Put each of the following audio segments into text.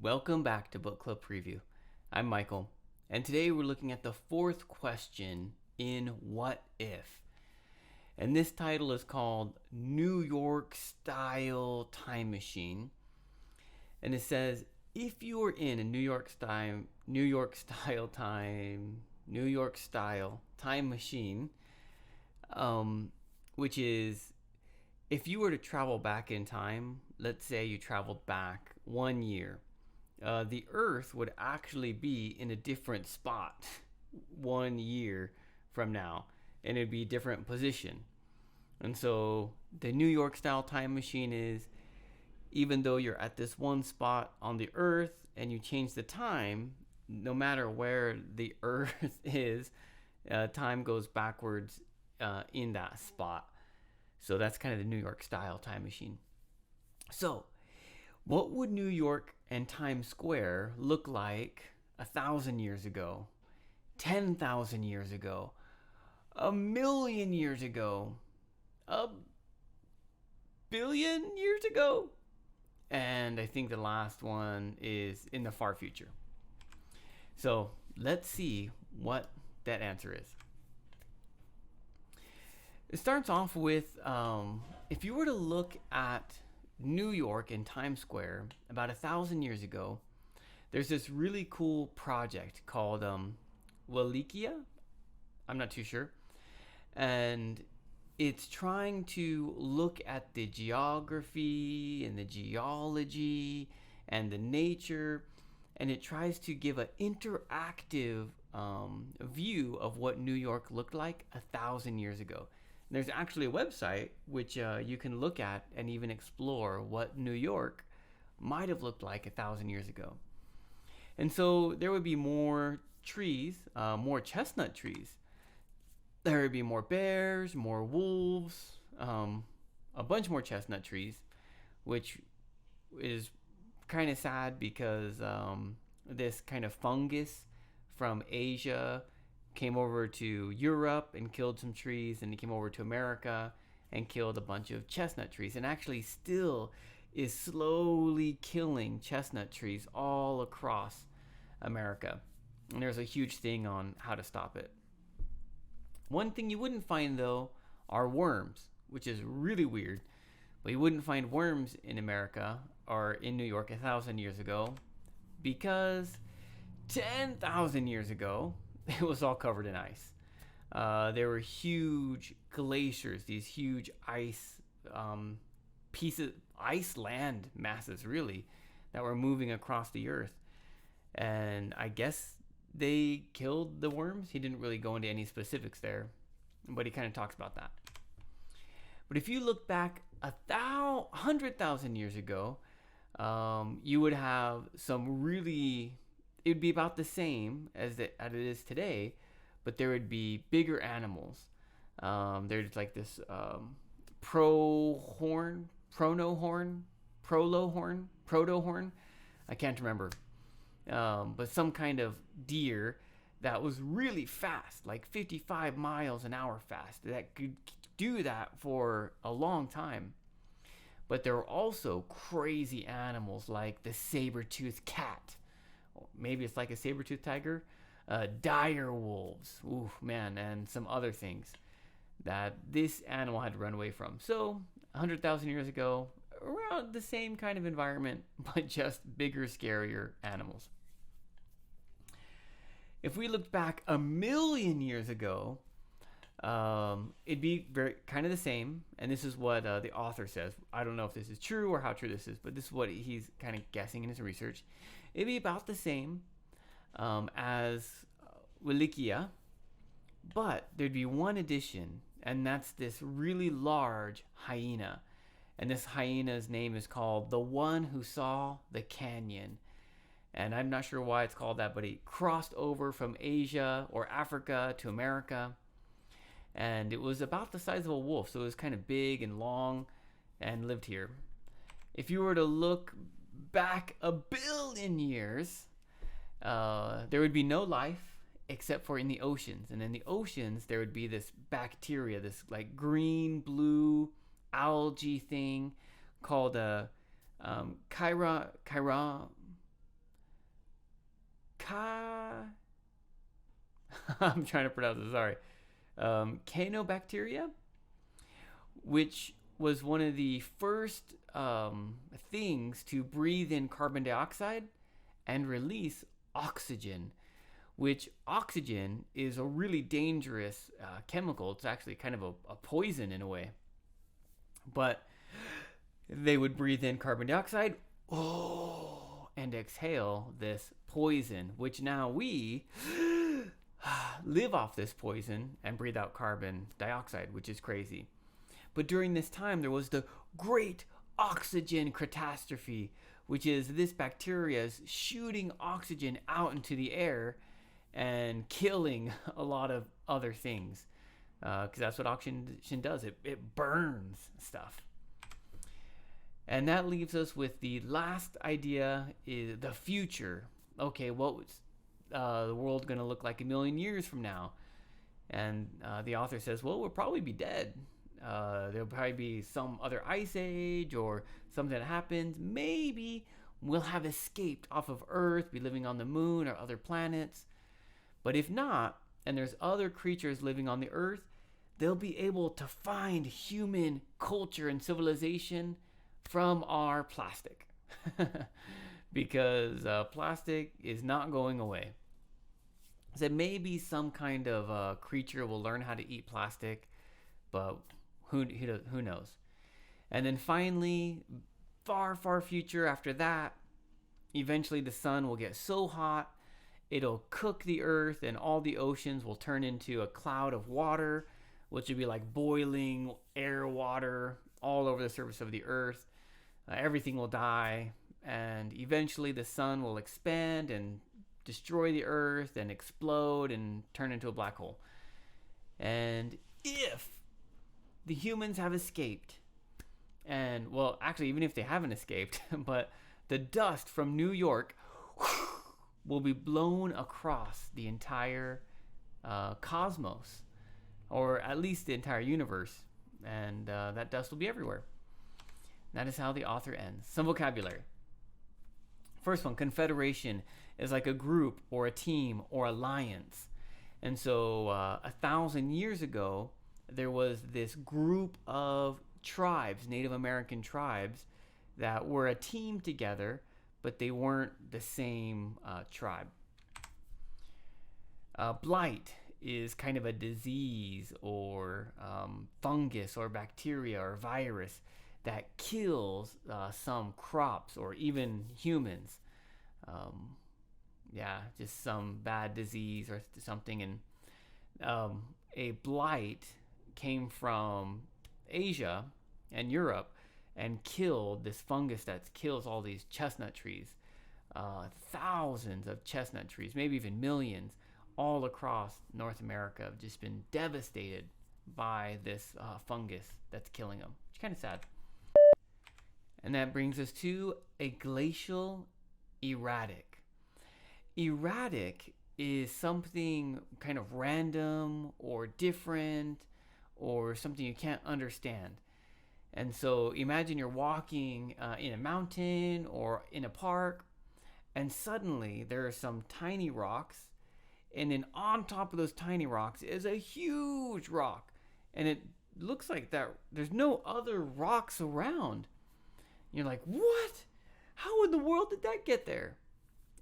Welcome back to Book Club Preview. I'm Michael, and today we're looking at the fourth question in What If? And this title is called New York Style Time Machine. And it says, if you were in a New York style time machine, which is if you were to travel back in time, let's say you traveled back 1 year, the Earth would actually be in a different spot 1 year from now, and it'd be a different position. And so the New York style time machine is, even though you're at this one spot on the Earth and you change the time, no matter where the Earth is, time goes backwards in that spot. So that's kind of the New York style time machine. So what would New York and Times Square look like 1,000 years ago, 10,000 years ago, 1,000,000 years ago, 1,000,000,000 years ago? And I think the last one is in the far future. So let's see what that answer is. It starts off with if you were to look at New York and Times Square about 1,000 years ago, there's this really cool project called Wallachia. I'm not too sure. And it's trying to look at the geography and the geology and the nature, and it tries to give an interactive view of what New York looked like 1,000 years ago. And there's actually a website which you can look at and even explore what New York might have looked like 1,000 years ago. And so there would be more trees, more chestnut trees. There would be more bears, more wolves, a bunch more chestnut trees, which is kind of sad because this kind of fungus from Asia came over to Europe and killed some trees, and it came over to America and killed a bunch of chestnut trees, and actually still is slowly killing chestnut trees all across America. And there's a huge thing on how to stop it. One thing you wouldn't find, though, are worms, which is really weird. But you wouldn't find worms in America or in New York 1,000 years ago because 10,000 years ago, it was all covered in ice. There were huge glaciers, these huge ice pieces, ice land masses, really, that were moving across the earth. And I guess they killed the worms. He didn't really go into any specifics there, but he kind of talks about that. But if you look back 100,000 years ago, you would have some really, it would be about the same as it is today, but there would be bigger animals. There's like this protohorn. I can't remember. But some kind of deer that was really fast, like 55 miles an hour fast, that could do that for a long time. But there were also crazy animals like the saber-toothed cat. Maybe it's like a saber-toothed tiger. Dire wolves. Ooh, man, and some other things that this animal had to run away from. So 100,000 years ago, around the same kind of environment, but just bigger, scarier animals. If we looked back 1,000,000 years ago, it'd be very kind of the same. And this is what the author says. I don't know if this is true or how true this is, but this is what he's kind of guessing in his research. It'd be about the same as Wallachia, but there'd be one addition, and that's this really large hyena. And this hyena's name is called the One Who Saw the Canyon. And I'm not sure why it's called that, but he crossed over from Asia or Africa to America. And it was about the size of a wolf, so it was kind of big and long and lived here. If you were to look back 1,000,000,000 years, there would be no life except for in the oceans. And in the oceans, there would be this bacteria, this like green, blue algae thing called I'm trying to pronounce it, sorry. Canobacteria, which was one of the first things to breathe in carbon dioxide and release oxygen, which oxygen is a really dangerous chemical. It's actually kind of a poison in a way. But they would breathe in carbon dioxide, and exhale this poison, which now we live off this poison and breathe out carbon dioxide, which is crazy. But during this time, there was the Great Oxygen Catastrophe, which is this bacteria is shooting oxygen out into the air and killing a lot of other things. Because that's what oxygen does. It burns stuff. And that leaves us with the last idea, is the future. Okay, what was the world going to look like a million years from now? And the author says, well, we'll probably be dead. There'll probably be some other ice age or something that happens. Maybe we'll have escaped off of Earth, be living on the moon or other planets. But if not, and there's other creatures living on the Earth, they'll be able to find human culture and civilization from our plastic. Because plastic is not going away. So maybe some kind of creature will learn how to eat plastic, but who knows? And then finally, far future after that, eventually the sun will get so hot, it'll cook the earth and all the oceans will turn into a cloud of water, which would be like boiling air, water all over the surface of the earth. Everything will die, and eventually the sun will expand and destroy the earth and explode and turn into a black hole. And if the humans have escaped, and well, actually, even if they haven't escaped, but the dust from New York will be blown across the entire cosmos, or at least the entire universe, and that dust will be everywhere. That is how the author ends. Some vocabulary. First one, confederation is like a group or a team or alliance. And so 1,000 years ago, there was this group of tribes, Native American tribes, that were a team together, but they weren't the same tribe. Blight is kind of a disease or fungus or bacteria or virus that kills some crops or even humans. Just some bad disease or something. And a blight came from Asia and Europe and killed this fungus that kills all these chestnut trees. Thousands of chestnut trees, maybe even millions, all across North America have just been devastated by this fungus that's killing them. It's kind of sad. And that brings us to a glacial erratic. Erratic is something kind of random or different or something you can't understand. And so imagine you're walking in a mountain or in a park, and suddenly there are some tiny rocks, and then on top of those tiny rocks is a huge rock, and it looks like that there's no other rocks around. You're like, what? How in the world did that get there?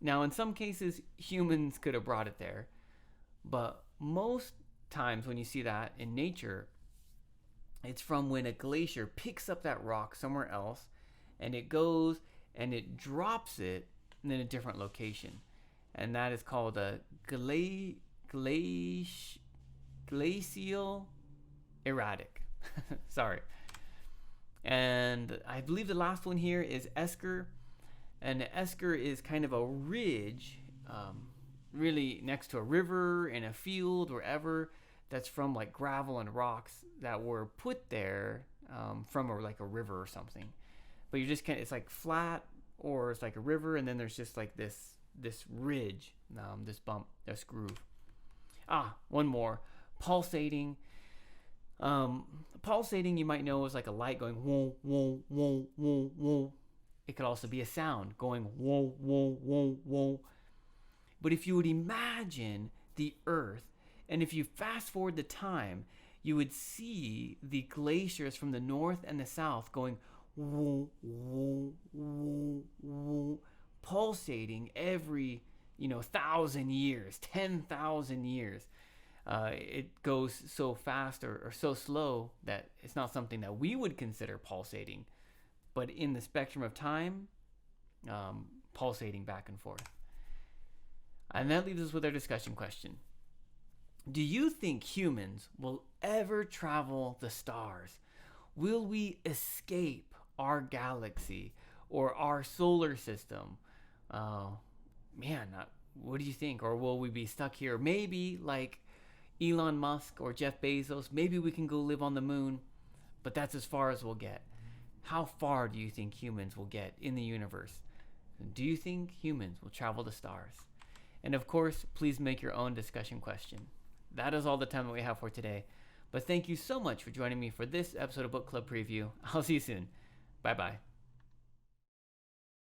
Now, in some cases, humans could have brought it there. But most times when you see that in nature, it's from when a glacier picks up that rock somewhere else, and it goes and it drops it in a different location. And that is called a glacial erratic. Sorry. And I believe the last one here is esker. And esker is kind of a ridge, really next to a river, in a field, wherever, that's from like gravel and rocks that were put there from like a river or something. But you're just it's like flat, or it's like a river, and then there's just like this ridge, this bump, this groove. One more, pulsating. Pulsating, you might know, is like a light going whoa, whoa, whoa, whoa, whoa. It could also be a sound going whoa, whoa, whoa, whoa. But if you would imagine the Earth, and if you fast forward the time, you would see the glaciers from the north and the south going woo, woo, woo, woo, pulsating every 1,000 years, 10,000 years. It goes so fast or so slow that it's not something that we would consider pulsating, but in the spectrum of time, pulsating back and forth. And that leaves us with our discussion question. Do you think humans will ever travel the stars? Will we escape our galaxy or our solar system? What do you think? Or will we be stuck here? Maybe like Elon Musk or Jeff Bezos, maybe we can go live on the moon, but that's as far as we'll get. How far do you think humans will get in the universe? Do you think humans will travel the stars? And of course, please make your own discussion question. That is all the time that we have for today. But thank you so much for joining me for this episode of Book Club Preview. I'll see you soon. Bye-bye.